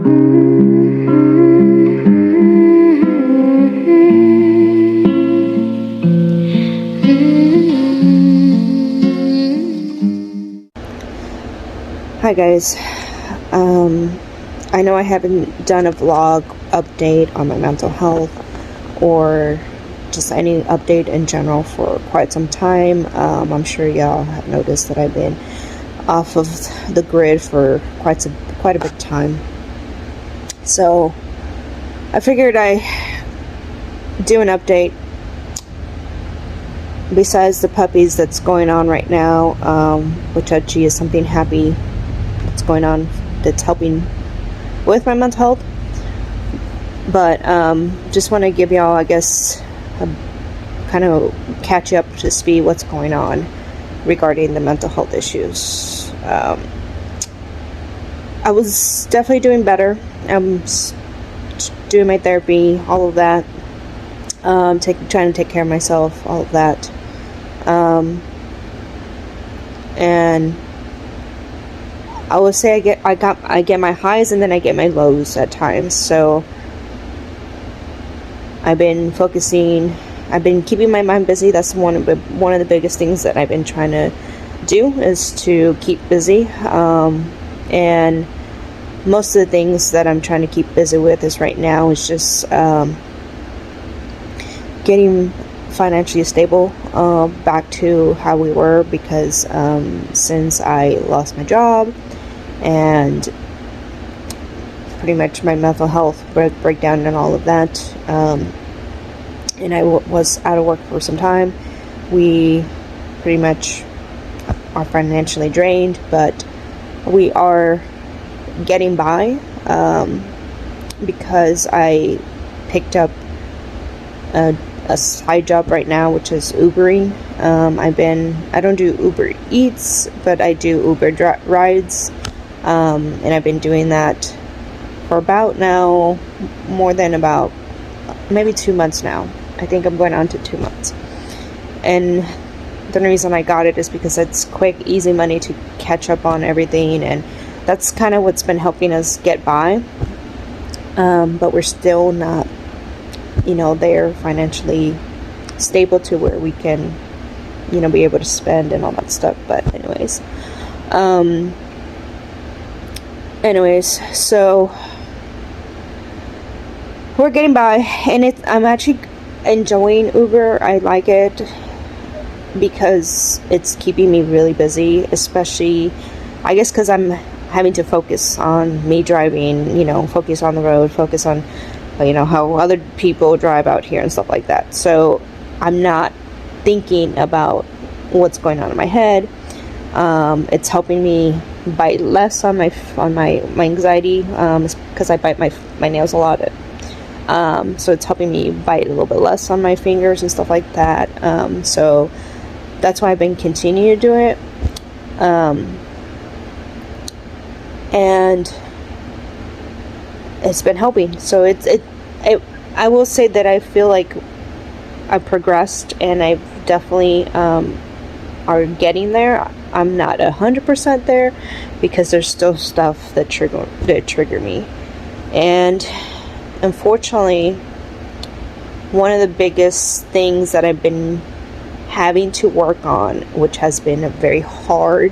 Hi guys, I know I haven't done a vlog update on my mental health or just any update in general for quite some time. I'm sure y'all have noticed that I've been off of the grid for quite a bit of time. So I figured I do an update besides the puppies that's going on right now, which actually is something happy that's going on that's helping with my mental health. But just want to give y'all, I guess, kind of catch you up to speed what's going on regarding the mental health issues. I was definitely doing better. I'm doing my therapy, all of that, trying to take care of myself, all of that, and I would say I get my highs and then I get my lows at times. So I've been keeping my mind busy. That's one of the biggest things that I've been trying to do, is to keep busy. And most of the things that I'm trying to keep busy with is right now is just getting financially stable, back to how we were, because since I lost my job and pretty much my mental health breakdown and all of that, and I was out of work for some time, we pretty much are financially drained, but we are getting by, because I picked up a side job right now, which is Ubering. I don't do Uber Eats, but I do Uber rides, and I've been doing that for about now, more than about maybe 2 months now. I think I'm going on to 2 months. And the only reason I got it is because it's quick, easy money to catch up on everything, and that's kind of what's been helping us get by. But we're still not, they're financially stable to where we can, be able to spend and all that stuff. But so we're getting by, and I'm actually enjoying Uber. I like it because it's keeping me really busy, especially, I guess, because I'm having to focus on me driving, focus on the road, focus on how other people drive out here and stuff like that. So I'm not thinking about what's going on in my head. It's helping me bite less on my anxiety, because I bite my nails a lot. So it's helping me bite a little bit less on my fingers and stuff like that. So that's why I've been continuing to do it. And it's been helping. So I will say that I feel like I've progressed, and I've definitely are getting there. I'm not 100% there, because there's still stuff that trigger me. And unfortunately, one of the biggest things that I've been having to work on, which has been a very hard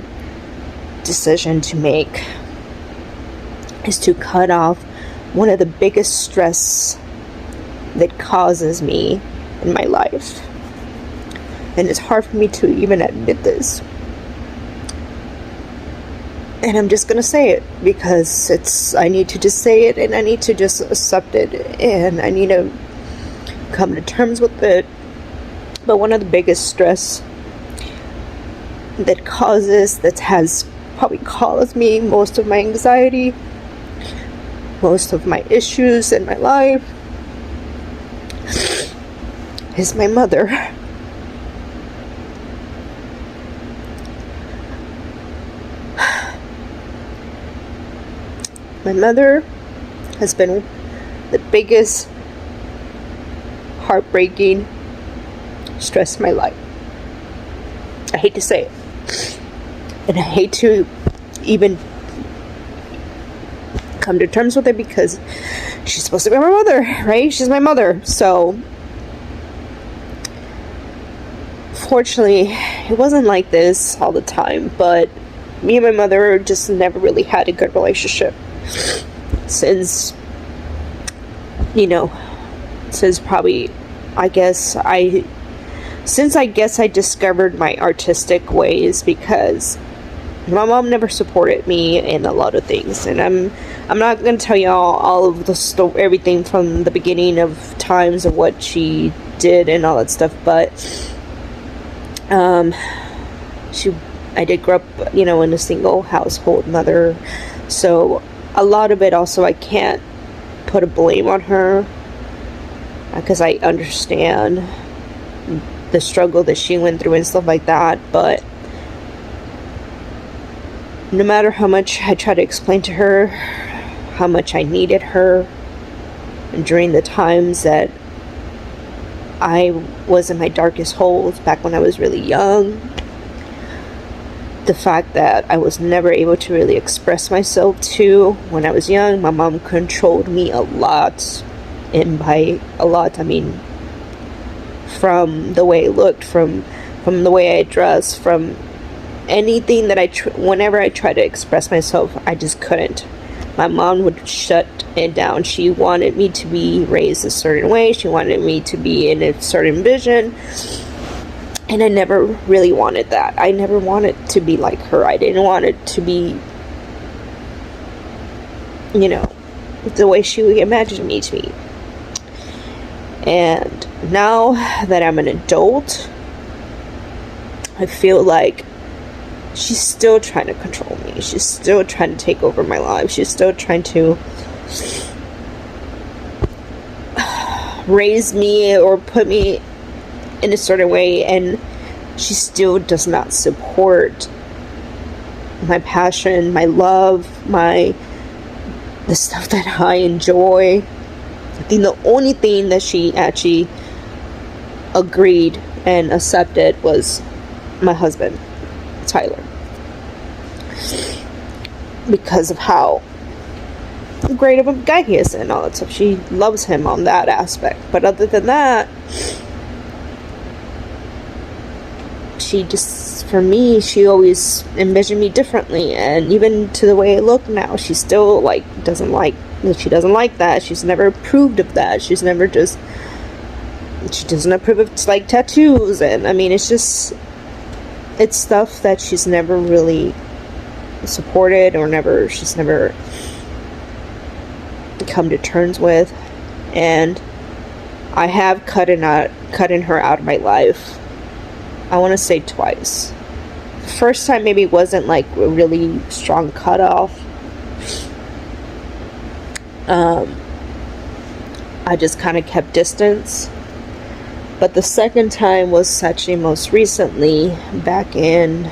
decision to make, is to cut off one of the biggest stress that causes me in my life. And it's hard for me to even admit this. And I'm just gonna say it, because I need to just say it, and I need to just accept it, and I need to come to terms with it. But one of the biggest stress that has probably caused me most of my anxiety, most of my issues in my life, is my mother. My mother has been the biggest heartbreaking stress in my life. I hate to say it, and I hate to even come to terms with it because she's supposed to be my mother, right? She's my mother. So fortunately, it wasn't like this all the time, but me and my mother just never really had a good relationship since, since probably, I guess I discovered my artistic ways, because my mom never supported me in a lot of things, and I'm not gonna tell you all of the everything from the beginning of times of what she did and all that stuff, but I did grow up, in a single household mother, so a lot of it also I can't put a blame on her, because I understand the struggle that she went through and stuff like that. But no matter how much I try to explain to her how much I needed her, and during the times that I was in my darkest holes back when I was really young, the fact that I was never able to really express myself to when I was young, my mom controlled me a lot. And by a lot, I mean from the way I looked, from the way I dressed, from anything that whenever I tried to express myself, I just couldn't. My mom would shut it down. She wanted me to be raised a certain way. She wanted me to be in a certain vision. And I never really wanted that. I never wanted to be like her. I didn't want it to be, the way she imagined me to be. And now that I'm an adult, I feel like she's still trying to control me. She's still trying to take over my life. She's still trying to raise me or put me in a certain way, and she still does not support my passion, my love, the stuff that I enjoy. I think the only thing that she actually agreed and accepted was my husband, Tyler, because of how great of a guy he is and all that stuff. She loves him on that aspect, but other than that, for me, she always envisioned me differently, and even to the way I look now, she still doesn't like that. She's never approved of that. She doesn't approve of tattoos, and I mean, it's stuff that she's never really supported, or she's never come to terms with. And I have cutting her out of my life, I want to say twice. The first time maybe wasn't a really strong cutoff. I just kind of kept distance. But the second time was actually most recently, back in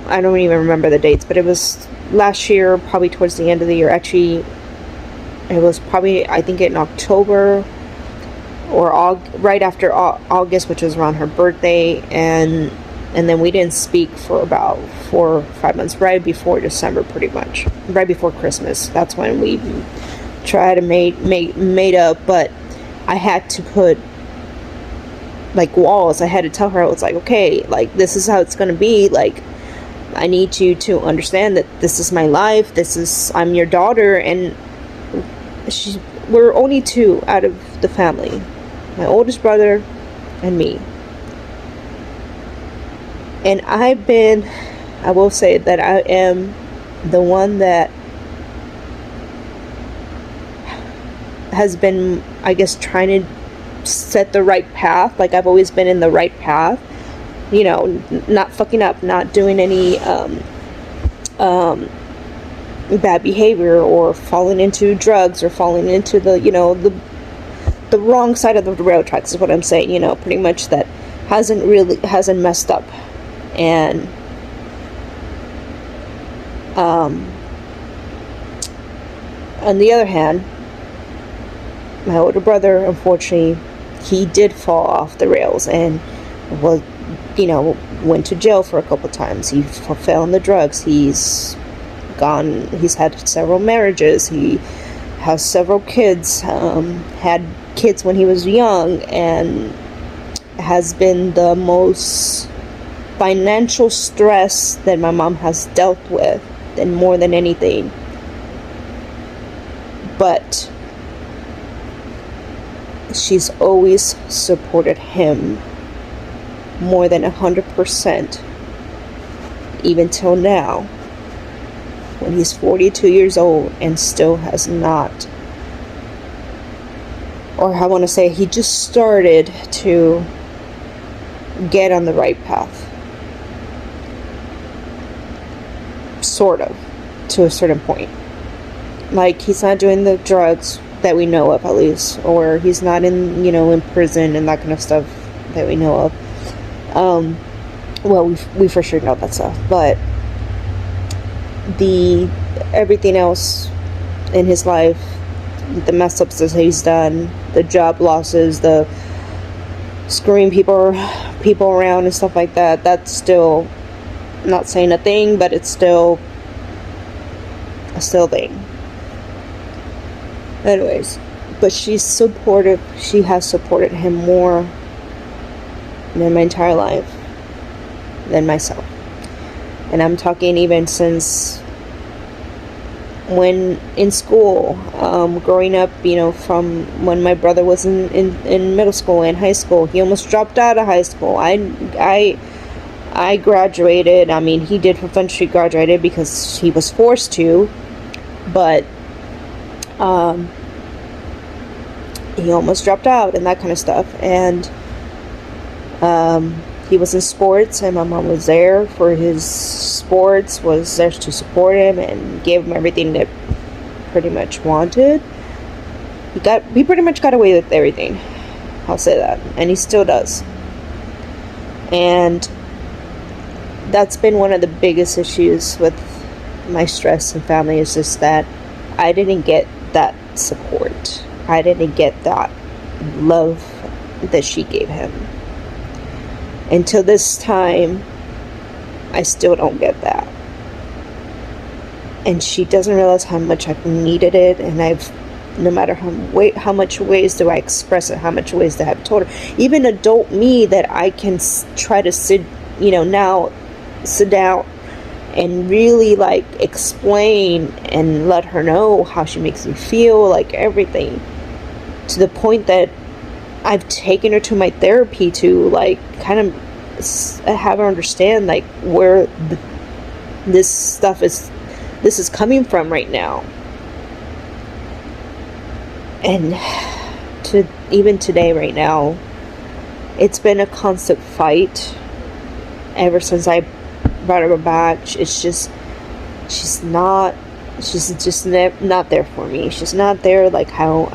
I don't even remember the dates, but it was last year, probably towards the end of the year. Actually, it was probably, I think, in October, or right after August, which was around her birthday, and then we didn't speak for about 4 or 5 months, right before December, pretty much, right before Christmas. That's when we tried to made up, but I had to put walls. I had to tell her, I was like, okay, this is how it's gonna be. I need you to understand that this is my life. I'm your daughter, and we're only 2 out of the family. My oldest brother and me. And I will say that I am the one that has been, I guess, trying to set the right path. I've always been in the right path. Not fucking up, not doing any bad behavior, or falling into drugs, or falling into the wrong side of the rail tracks is what I'm saying. Pretty much that hasn't messed up. And on the other hand, my older brother, unfortunately, he did fall off the rails and went to jail for a couple times. He fell on the drugs. He's he's had several marriages, he has several kids, had kids when he was young, and has been the most financial stress that my mom has dealt with, and more than anything. But she's always supported him more than 100%, even till now, when he's 42 years old and still has not, or I want to say he just started to get on the right path. Sort of, to a certain point. Like, he's not doing the drugs that we know of, at least, or he's not in, in prison and that kind of stuff that we know of. Well, we for sure know that stuff, but everything else in his life, the mess ups that he's done, the job losses, the screwing people around and stuff like that, that's still not saying a thing, but it's still a thing. Anyways, but she's supportive. She has supported him more than my entire life, than myself. And I'm talking even since when in school, growing up, from when my brother was in middle school and high school. He almost dropped out of high school. I graduated. I mean, he did eventually graduated because he was forced to, but he almost dropped out and that kind of stuff. And he was in sports, and my mom was there for his sports, was there to support him and gave him everything that pretty much wanted. He pretty much got away with everything, I'll say that, and he still does. And that's been one of the biggest issues with my stress and family, is just that I didn't get that support. I didn't get that love that she gave him. Until this time, I still don't get that. And she doesn't realize how much I've needed it, and no matter how much ways do I express it, how much ways that I've told her, even adult me, that I can try to sit down and really explain and let her know how she makes me feel, everything, to the point that I've taken her to my therapy to kind of have her understand where this is coming from right now. And even today, right now, it's been a constant fight ever since I brought her back. It's just she's just not there for me. She's not there how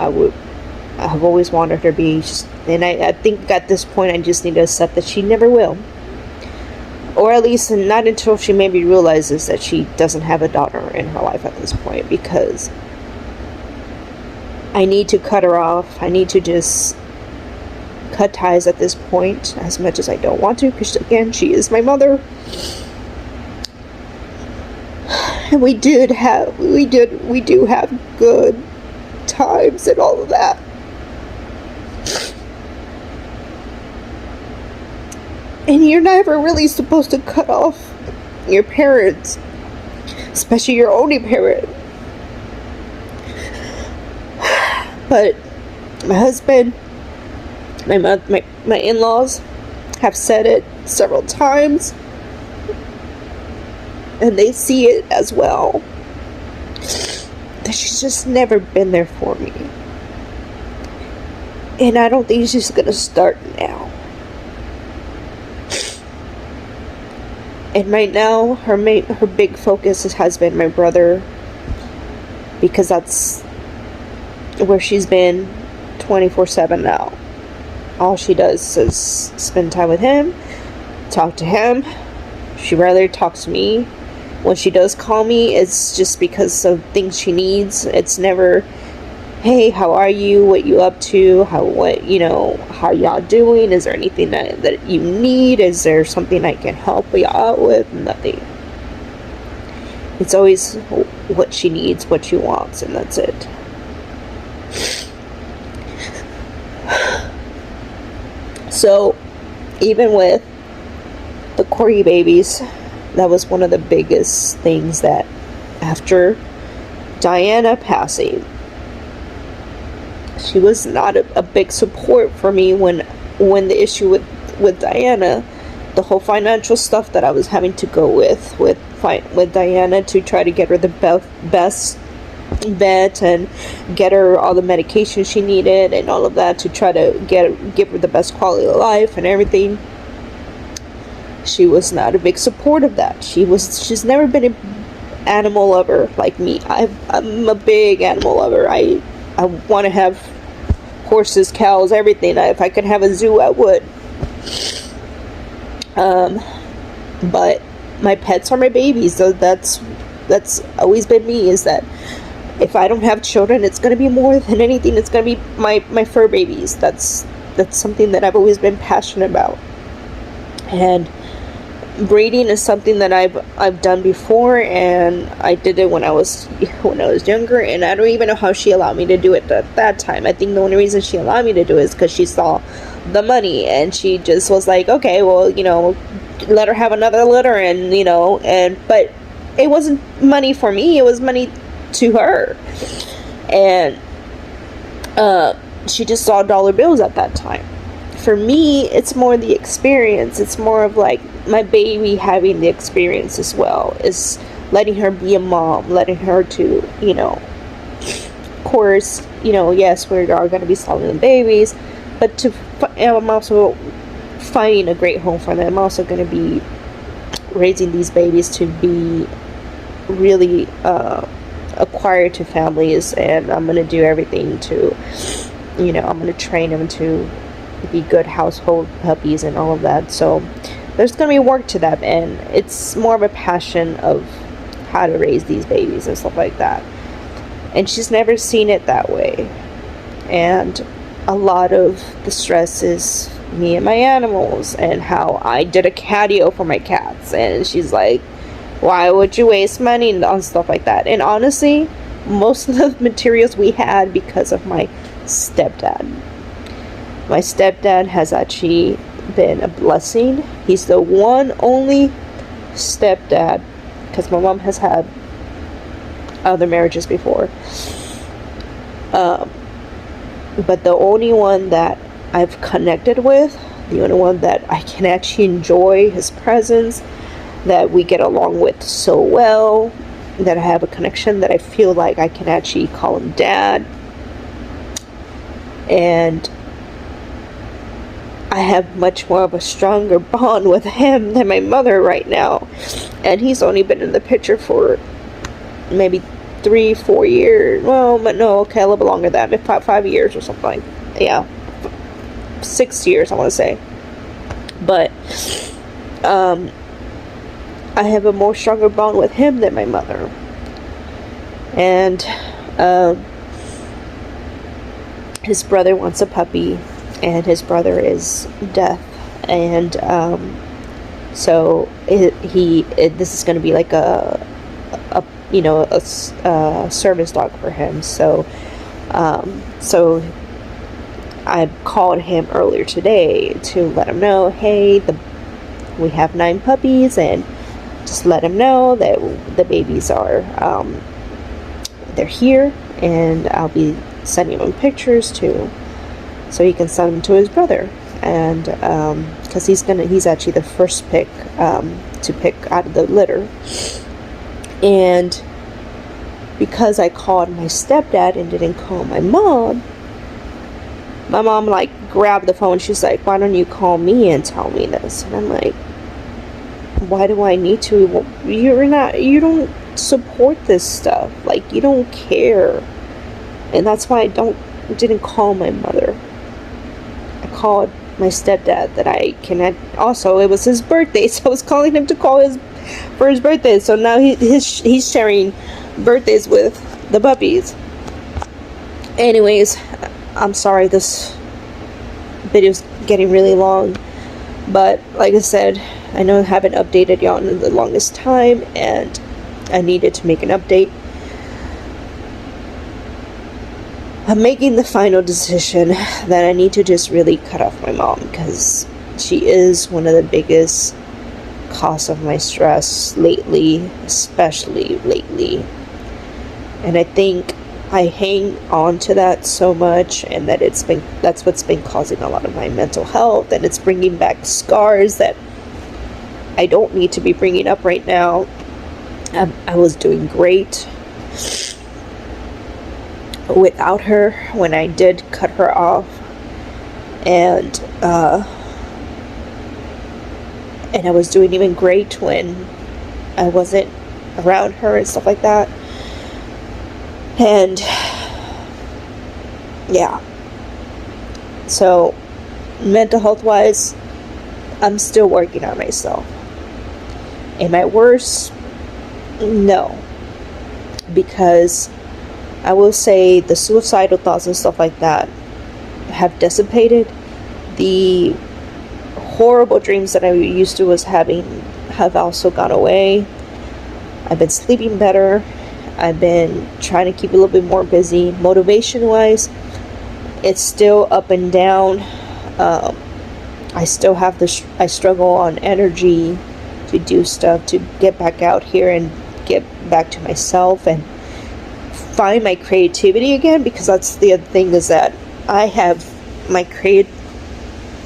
I've always wanted her to be. And I think at this point I just need to accept that she never will, or at least not until she maybe realizes that she doesn't have a daughter in her life at this point, because I need to cut her off. I need to just cut ties at this point, as much as I don't want to, because again, she is my mother. And we do have good times and all of that. And you're never really supposed to cut off your parents, especially your only parent. But my husband, my in-laws have said it several times, and they see it as well, that she's just never been there for me. And I don't think she's gonna start now. And right now, her big focus has been my brother, because that's where she's been 24/7 now. All she does is spend time with him, talk to him. She rarely talks to me. When she does call me, it's just because of things she needs. It's never, hey, how are you? What you up to? How y'all doing? Is there anything that you need? Is there something I can help you out with? Nothing. It's always what she needs, what she wants, and that's it. So, even with the Corgi babies, that was one of the biggest things that after Diana passing, she was not a big support for me when the issue with Diana, the whole financial stuff that I was having to go with Diana to try to get her the best vet and get her all the medication she needed and all of that to try to give her the best quality of life and everything. She was not a big support of that. She's never been an animal lover like me. I'm a big animal lover. I want to have horses, cows, everything. If I could have a zoo, I would. But my pets are my babies. So that's always been me, is that if I don't have children, it's going to be more than anything. It's going to be my fur babies. That's something that I've always been passionate about. And breeding is something that I've done before, and I did it when I was younger, and I don't even know how she allowed me to do it at that time. I think the only reason she allowed me to do it is because she saw the money, and she just was like, okay, well, let her have another litter, but it wasn't money for me, it was money to her. And she just saw dollar bills at that time. For me, it's more the experience. It's more of like my baby having the experience as well. Is letting her be a mom, letting her to, of course, yes, we are going to be selling the babies, but I'm also finding a great home for them. I'm also going to be raising these babies to be really acquired to families, and I'm going to do everything to, I'm going to train them to be good household puppies and all of that. So there's going to be work to that, and it's more of a passion of how to raise these babies and stuff like that. And she's never seen it that way. And a lot of the stress is me and my animals, and how I did a catio for my cats, and she's like, why would you waste money on stuff like that? And honestly, most of the materials we had because of my stepdad. My stepdad has actually been a blessing. He's the one only stepdad, because my mom has had other marriages before, but the only one that I've connected with, the only one that I can actually enjoy his presence, that we get along with so well, that I have a connection, that I feel like I can actually call him dad. And I have much more of a stronger bond with him than my mother right now. And he's only been in the picture for maybe 3-4 years. Well, but no, okay, a little bit longer than that. 5 years or something. Yeah. 6 years, I want to say. But, I have a more stronger bond with him than my mother. And, his brother wants a puppy, and his brother is deaf, and so this is going to be like a service dog for him. So I called him earlier today to let him know, hey, we have 9 puppies, and just let him know that the babies are they're here, and I'll be sending him pictures too, so he can send them to his brother. And because he's actually the first pick to pick out of the litter. And because I called my stepdad and didn't call my mom like grabbed the phone. She's like, why don't you call me and tell me this? And I'm like, why do I need to? Well, you don't support this stuff, like you don't care. And that's why I didn't call my mother. I called my stepdad that I can. Also, it was his birthday, so I was calling him to call for his birthday. So now he's sharing birthdays with the puppies. Anyways, I'm sorry this video's getting really long, but like I said, I know I haven't updated y'all in the longest time, and I needed to make an update. I'm making the final decision that I need to just really cut off my mom, because she is one of the biggest cause of my stress lately, especially lately. And I think I hang on to that so much, and that's what's been causing a lot of my mental health, and it's bringing back scars that I don't need to be bringing up right now. I was doing great without her when I did cut her off, and I was doing even great when I wasn't around her and stuff like that. And yeah, so mental health wise, I'm still working on myself. Am I worse? No, because I will say the suicidal thoughts and stuff like that have dissipated. The horrible dreams that I used to was having have also gone away. I've been sleeping better. I've been trying to keep a little bit more busy. Motivation wise, it's still up and down. I still have I struggle on energy to do stuff, to get back out here and get back to myself and find my creativity again, because that's the other thing, is that I have my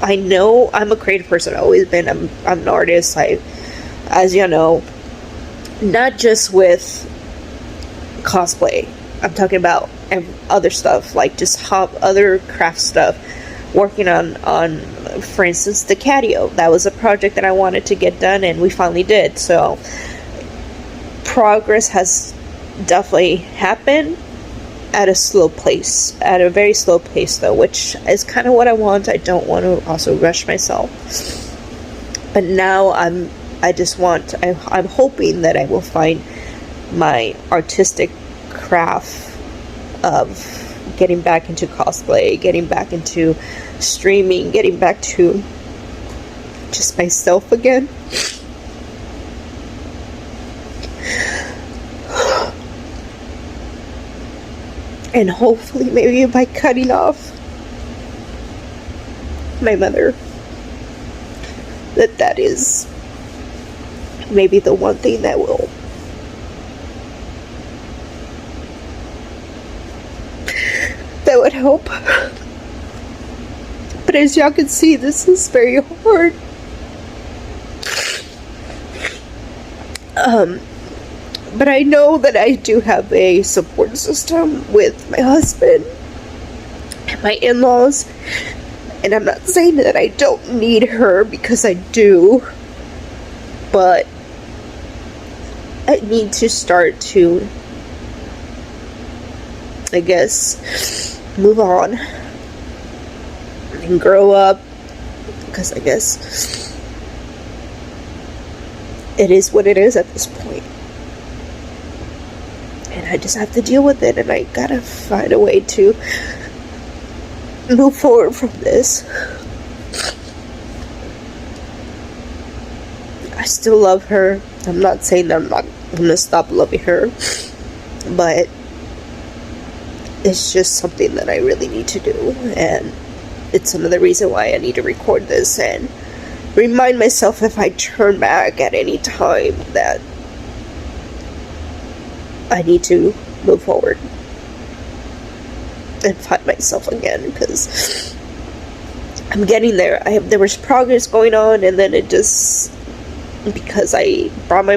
I know I'm a creative person. I've always been. I'm an artist. As you know, not just with cosplay. I'm talking about other stuff, like just other craft stuff. Working on, for instance, the catio. That was a project that I wanted to get done, and we finally did. So progress has definitely happened at a slow pace, at a very slow pace though, which is kind of what I want. I don't want to also rush myself, but now I'm hoping that I will find my artistic craft of getting back into cosplay, getting back into streaming, getting back to just myself again. And hopefully maybe by cutting off my mother, that is maybe the one thing that would help. But as y'all can see, this is very hard. But I know that I do have a support system with my husband and my in-laws, and I'm not saying that I don't need her, because I do, but I need to start to, I guess, move on and grow up, because I guess it is what it is at this point. And I just have to deal with it, and I gotta find a way to move forward from this. I still love her. I'm not saying that I'm not gonna stop loving her, but it's just something that I really need to do, and it's another reason why I need to record this and remind myself, if I turn back at any time, that I need to move forward and find myself again, because I'm getting there. There was progress going on, and then it just, because I brought my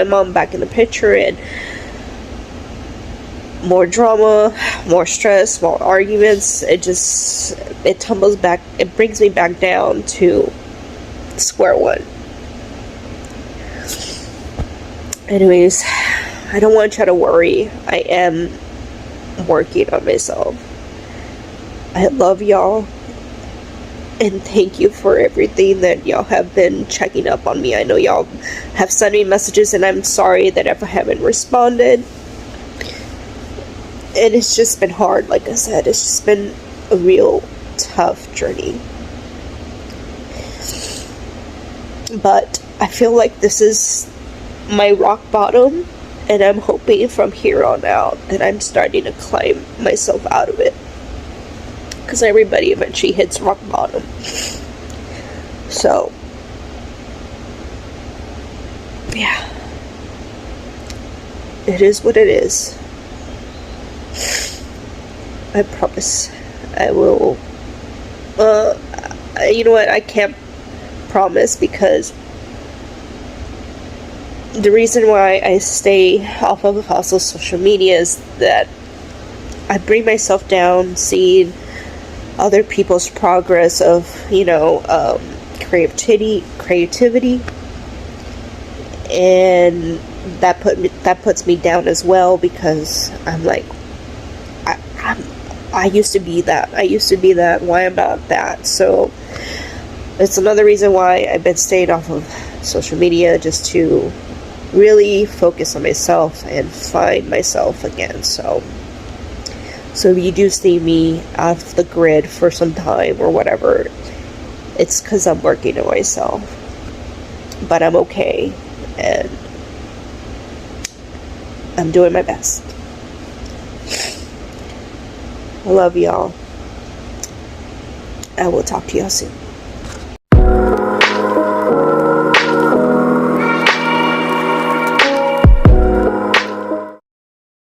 mom back in the picture, and more drama, more stress, more arguments, it tumbles back, it brings me back down to square one. Anyways, I don't want y'all to worry. I am working on myself. I love y'all, and thank you for everything that y'all have been checking up on me. I know y'all have sent me messages, and I'm sorry that if I haven't responded. And it's just been hard, like I said. It's just been a real tough journey. But I feel like this is my rock bottom, and I'm hoping from here on out that I'm starting to climb myself out of it, because everybody eventually hits rock bottom. So yeah, it is what it is. I promise I will. You know what, I can't promise, because the reason why I stay off of fossil social media is that I bring myself down seeing other people's progress of, creativity, and that puts me down as well, because I'm like, I used to be that. Why am I not that? So it's another reason why I've been staying off of social media, just to really focus on myself and find myself again. So if you do see me off the grid for some time or whatever, it's because I'm working on myself. But I'm okay, and I'm doing my best. I love y'all. I will talk to y'all soon.